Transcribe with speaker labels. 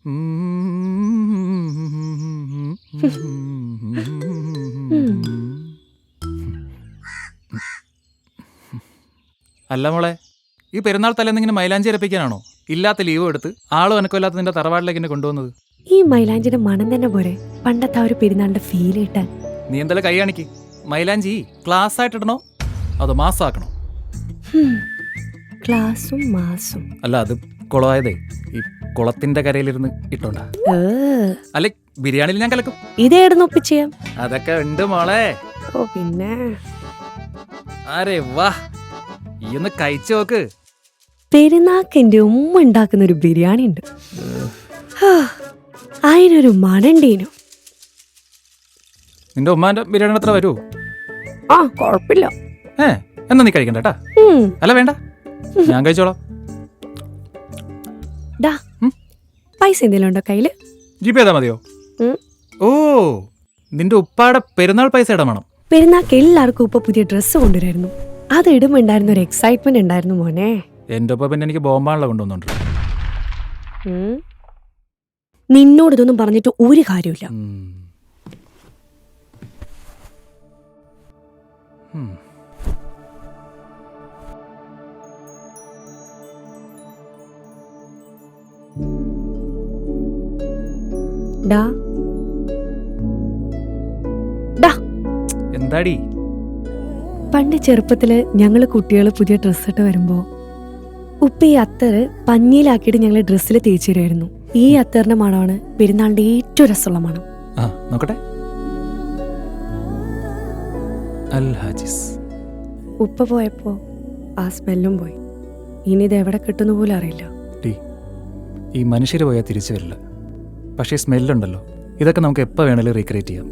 Speaker 1: അല്ല മോളെ, ഈ പെരുന്നാൾ തലേന്നിങ്ങനെ മൈലാഞ്ചി അരപ്പിക്കാനാണോ ഇല്ലാത്ത ലീവ് എടുത്ത് ആളും എനക്കമില്ലാത്ത നിന്റെ തറവാട്ടിലേക്ക് എന്നെ കൊണ്ടുവന്നത്?
Speaker 2: ഈ മൈലാഞ്ചിന്റെ മണം തന്നെ പോരെ പണ്ടത്തെ ആ ഒരു പെരുന്നാളിന്റെ ഫീൽ കിട്ടാൻ.
Speaker 1: നീ എന്തായാലും കൈ കാണിക്ക്. മൈലാഞ്ചി ക്ലാസ് ആയിട്ട് ഇടണോ അതോ മാസാക്കണോ?
Speaker 2: ക്ലാസും മാസും
Speaker 1: അല്ല, അത് കുളമായതേ ഈ കുളത്തിന്റെ കരയിലിരുന്ന് ഇട്ടോണ്ടാ. അല്ലെ ബിരിയാണിയിൽ ഞാൻ കലക്കും.
Speaker 2: ഇതേടുന്ന് ഒപ്പിച്ചാം.
Speaker 1: അതൊക്കെ ഉണ്ട് മോളെ.
Speaker 2: ഓ പിന്നെ
Speaker 1: അരെ വാ, ഈ ഒന്ന് കഴിച്ചു നോക്ക്.
Speaker 2: പെരുന്നാക്കിന്റെ ഉമ്മ ഉണ്ടാക്കുന്ന ഒരു ബിരിയാണി ഉണ്ട്, അതിനൊരു മണണ്ടീനു.
Speaker 1: നിന്റെ ഉമ്മാന്റെ ബിരിയാണി എത്ര വരുമോ?
Speaker 2: ആ കൊഴപ്പില്ല.
Speaker 1: എന്നാ നീ കഴിക്കണ്ട കേട്ടാ. അല്ല വേണ്ട, ഞാൻ കഴിച്ചോളാം.
Speaker 2: പൈസ എന്തെങ്കിലും ഉണ്ടോ കയ്യില്?
Speaker 1: ജിപേ ചെയ്താ മതിയോ? ഓ, നിന്റെ ഉപ്പാടെ പെരുന്നാൾ പൈസ ഇടണം.
Speaker 2: പെരുന്നാൾക്ക് എല്ലാവർക്കും ഇപ്പൊ പുതിയ ഡ്രസ്സ് കൊണ്ടുവരായിരുന്നു. അത് ഇടുമ്പോ ഉണ്ടായിരുന്ന ഒരു എക്സൈറ്റ്മെന്റ് ഉണ്ടായിരുന്നു മോനെ.
Speaker 1: എന്റെ ഒപ്പം പിന്നെ എനിക്ക് ബോംബാണല്ലോ കൊണ്ടുവന്നുണ്ട്.
Speaker 2: നിന്നോട് ഇതൊന്നും പറഞ്ഞിട്ട് ഒരു കാര്യമില്ല.
Speaker 1: എന്താടി?
Speaker 2: പണ്ട് ചെറുപ്പത്തില് ഞങ്ങള് കുട്ടികള് പുതിയ ഡ്രസ്സ് ഇട്ട് വരുമ്പോ ഉപ്പ ഈ അത്തറ് പഞ്ഞിയിലാക്കിയിട്ട് ഞങ്ങള് ഡ്രസ്സിൽ തേച്ചു തരുമായിരുന്നു. ഈ അത്തറിന്റെ മണമാണ് പെരുന്നാളിന്റെ ഏറ്റവും രസമുള്ള മണം.
Speaker 1: നോക്കട്ടെ.
Speaker 2: ഉപ്പ പോയപ്പോ ആ സ്മെല്ലും പോയി. ഇനി ഇത് എവിടെ കിട്ടുന്ന പോലും അറിയില്ല.
Speaker 1: ഈ മനുഷ്യര് പോയാൽ തിരിച്ചു വരില്ല, പക്ഷേ സ്മെല്ലുണ്ടല്ലോ, ഇതൊക്കെ നമുക്ക് എപ്പോ വേണേലും റീക്രിയേറ്റ് ചെയ്യാം.